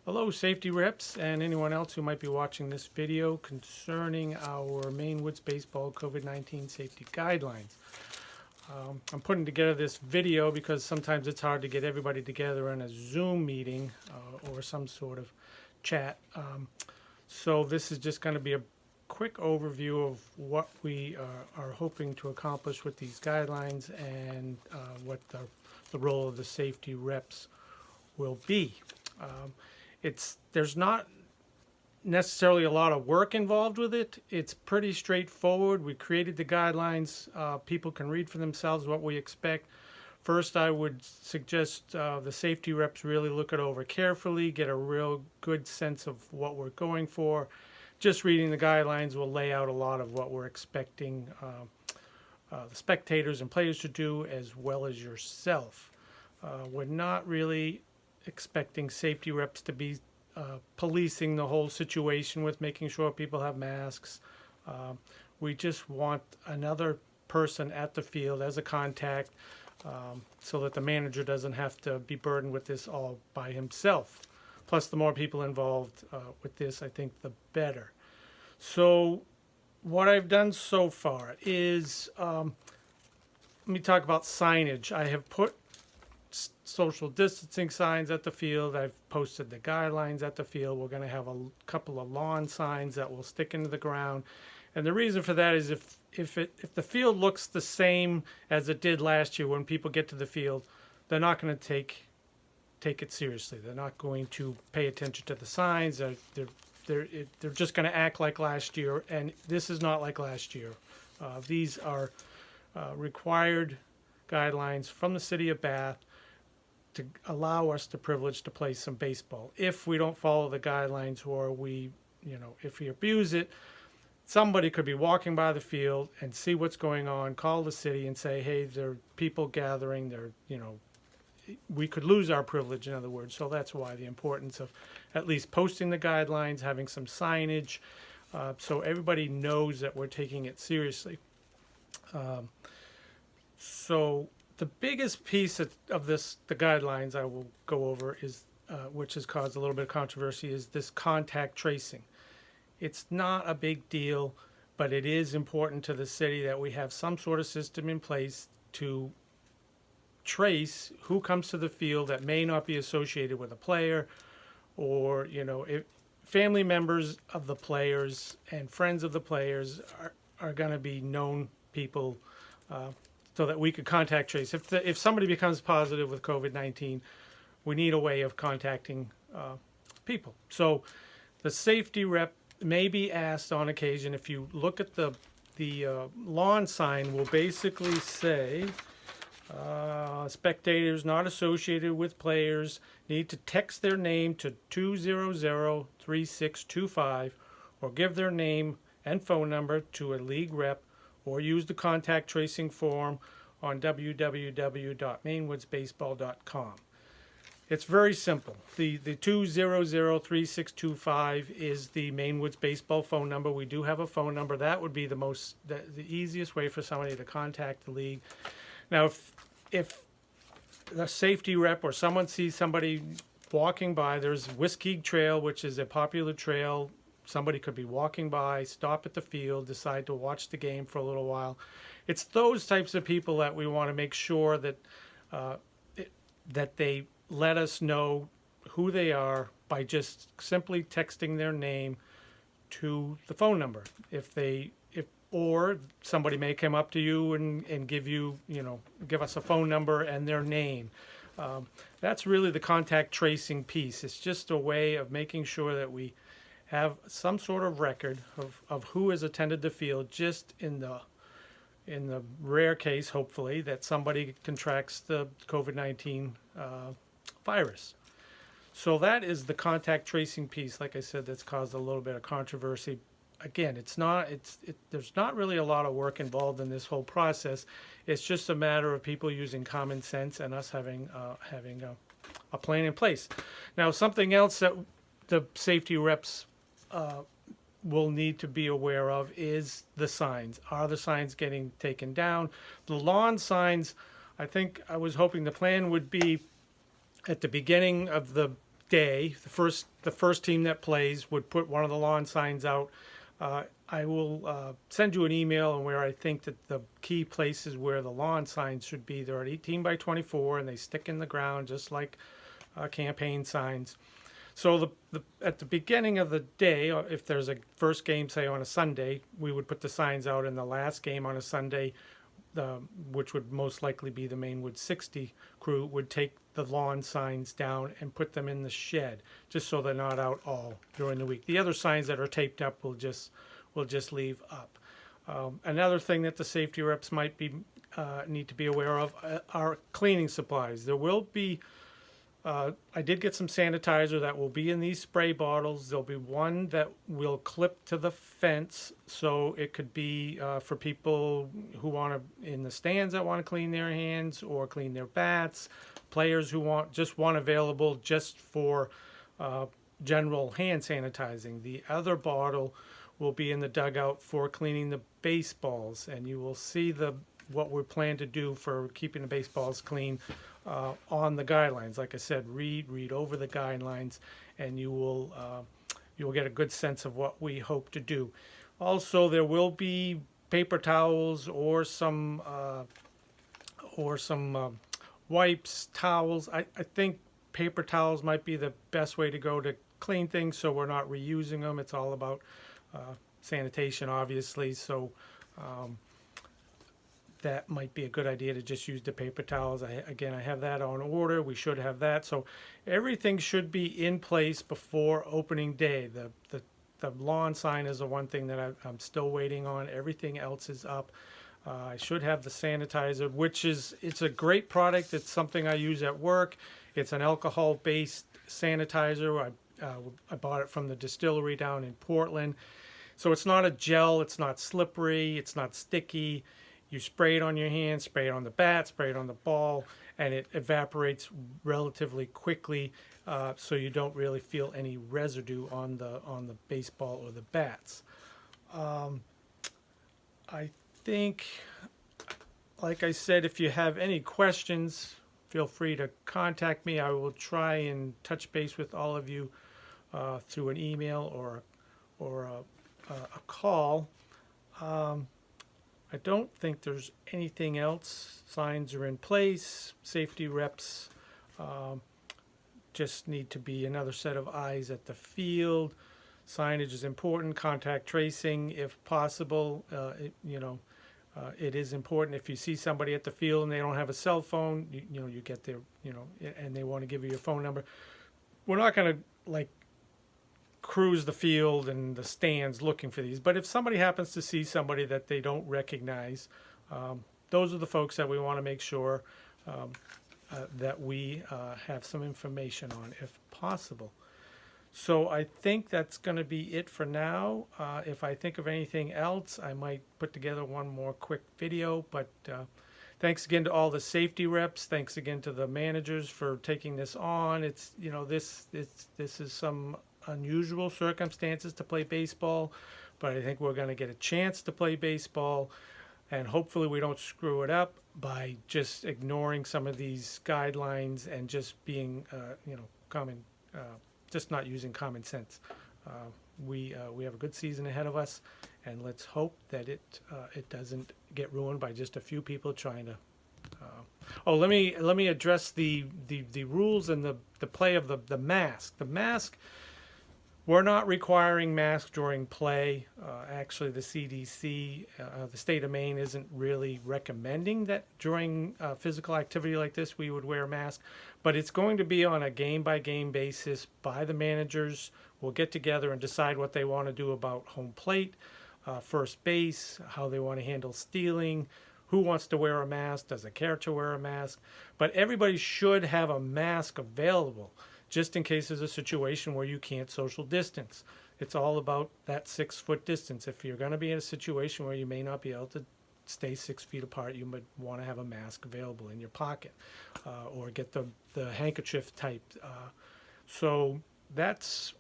Hello, safety reps and anyone else who might be watching this video concerning our Maine Woods Baseball COVID-19 safety guidelines. I'm putting together this video because sometimes it's hard to get everybody together in a Zoom meeting or some sort of chat. So this is just going to be a quick overview of what we are hoping to accomplish with these guidelines and what the role of the safety reps will be. There's not necessarily a lot of work involved with it. It's pretty straightforward. We created the guidelines. People can read for themselves what we expect. First, I would suggest the safety reps really look it over carefully, get a real good sense of what we're going for. Just reading the guidelines will lay out a lot of what we're expecting the spectators and players to do, as well as yourself. We're not really expecting safety reps to be policing the whole situation with making sure people have masks. We just want another person at the field as a contact so that the manager doesn't have to be burdened with this all by himself. Plus, the more people involved with this, I think the better. So what I've done so far is, let me talk about signage. I have put social distancing signs at the field. I've posted the guidelines at the field. We're going to have a couple of lawn signs that will stick into the ground. And the reason for that is if the field looks the same as it did last year, when people get to the field, they're not going to take it seriously. They're not going to pay attention to the signs. They're just going to act like last year, and this is not like last year. These are required guidelines from the city of Bath to allow us the privilege to play some baseball. If we don't follow the guidelines, or if we abuse it, somebody could be walking by the field and see what's going on, call the city and say, hey, there are people gathering, we could lose our privilege, in other words. So that's why the importance of at least posting the guidelines, having some signage, so everybody knows that we're taking it seriously. So the biggest piece of the guidelines I will go over is, which has caused a little bit of controversy, is this contact tracing. It's not a big deal, but it is important to the city that we have some sort of system in place to trace who comes to the field that may not be associated with a player, or if family members of the players and friends of the players are going to be known people, so that we could contact trace. If somebody becomes positive with COVID-19, we need a way of contacting people. So the safety rep may be asked on occasion. If you look at the lawn sign, will basically say, spectators not associated with players need to text their name to 200-3625 or give their name and phone number to a league rep, or use the contact tracing form on www.mainewoodsbaseball.com. It's very simple. The 200-3625 is the Maine Woods Baseball phone number. We do have a phone number. That would be the easiest way for somebody to contact the league. Now, if the safety rep or someone sees somebody walking by, there's Whiskey Trail, which is a popular trail. Somebody could be walking by, stop at the field, decide to watch the game for a little while. It's those types of people that we want to make sure that that they let us know who they are by just simply texting their name to the phone number. Or somebody may come up to you and give us a phone number and their name. That's really the contact tracing piece. It's just a way of making sure that we have some sort of record of who has attended the field, just in the rare case, hopefully, that somebody contracts the COVID-19 virus. So that is the contact tracing piece, like I said, that's caused a little bit of controversy. Again, there's not really a lot of work involved in this whole process. It's just a matter of people using common sense and us having a plan in place. Now, something else that the safety reps will need to be aware of is the signs. Are the signs getting taken down? The lawn signs, I was hoping the plan would be at the beginning of the day, the first team that plays would put one of the lawn signs out. I will send you an email on where I think that the key places where the lawn signs should be. They're at 18 by 24, and they stick in the ground just like campaign signs. So at the beginning of the day, if there's a first game, say on a Sunday, we would put the signs out, and the last game on a Sunday, which would most likely be the Maine Woods 60 crew, would take the lawn signs down and put them in the shed, just so they're not out all during the week. The other signs that are taped up will just leave up. Another thing that the safety reps might need to be aware of are cleaning supplies. There will be I did get some sanitizer that will be in these spray bottles. There'll be one that will clip to the fence, so it could be for people who want to, in the stands, that want to clean their hands or clean their bats, players who want just one available just for general hand sanitizing. The other bottle will be in the dugout for cleaning the baseballs, and you will see what we plan to do for keeping the baseballs clean on the guidelines. Like I said, read over the guidelines, and you will get a good sense of what we hope to do. Also, there will be paper towels or some wipes, towels. I think paper towels might be the best way to go to clean things, so we're not reusing them. It's all about sanitation, obviously. So that might be a good idea to just use the paper towels. I have that on order. We should have that. So everything should be in place before opening day. The lawn sign is the one thing that I'm still waiting on. Everything else is up. I should have the sanitizer, it's a great product. It's something I use at work. It's an alcohol-based sanitizer. I bought it from the distillery down in Portland. So it's not a gel. It's not slippery. It's not sticky. You spray it on your hands, spray it on the bat, spray it on the ball, and it evaporates relatively quickly, so you don't really feel any residue on the baseball or the bats. I think, like I said, if you have any questions, feel free to contact me. I will try and touch base with all of you through an email or a call. I don't think there's anything else. Signs are in place. Safety reps just need to be another set of eyes at the field. Signage is important. Contact tracing, if possible. It is important. If you see somebody at the field and they don't have a cell phone, you get their, and they want to give you your phone number. We're not going to cruise the field and the stands looking for these, but if somebody happens to see somebody that they don't recognize, those are the folks that we want to make sure that we have some information on, if possible. So I think that's going to be it for now. If I think of anything else, I might put together one more quick video, but thanks again to all the safety reps. Thanks again to the managers for taking this on. It's, this is some unusual circumstances to play baseball, but I think we're going to get a chance to play baseball, and hopefully we don't screw it up by just ignoring some of these guidelines and just being, just not using common sense. We have a good season ahead of us, and let's hope that it doesn't get ruined by just a few people trying to. Let me address the rules and the play of the mask. The mask. We're not requiring masks during play. Actually, the CDC, the state of Maine, isn't really recommending that during physical activity like this we would wear a mask. But it's going to be on a game-by-game basis by the managers. We'll get together and decide what they want to do about home plate, first base, how they want to handle stealing, who wants to wear a mask, does it care to wear a mask. But everybody should have a mask available, just in case there's a situation where you can't social distance. It's all about that 6-foot distance. If you're going to be in a situation where you may not be able to stay 6 feet apart, you might want to have a mask available in your pocket, or get the handkerchief type. So that's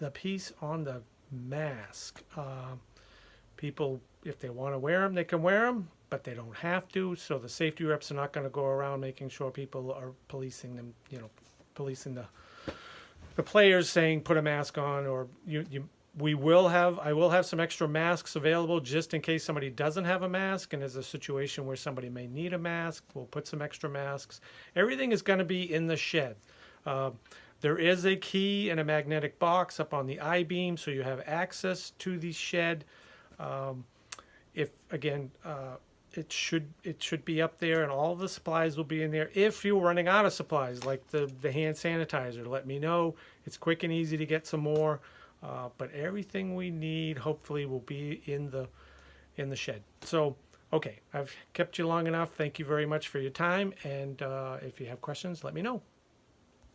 the piece on the mask. People, if they want to wear them, they can wear them, but they don't have to. So the safety reps are not going to go around making sure people are policing them, policing the players saying put a mask on, or I will have some extra masks available just in case somebody doesn't have a mask and there's a situation where somebody may need a mask. We'll put some extra masks. Everything is going to be in the shed. There is a key and a magnetic box up on the I-beam, so you have access to the shed. If again, it should be up there, and all the supplies will be in there. If you're running out of supplies, like the hand sanitizer, let me know. It's quick and easy to get some more. But everything we need hopefully will be in the shed. So, okay, I've kept you long enough. Thank you very much for your time, and if you have questions, let me know.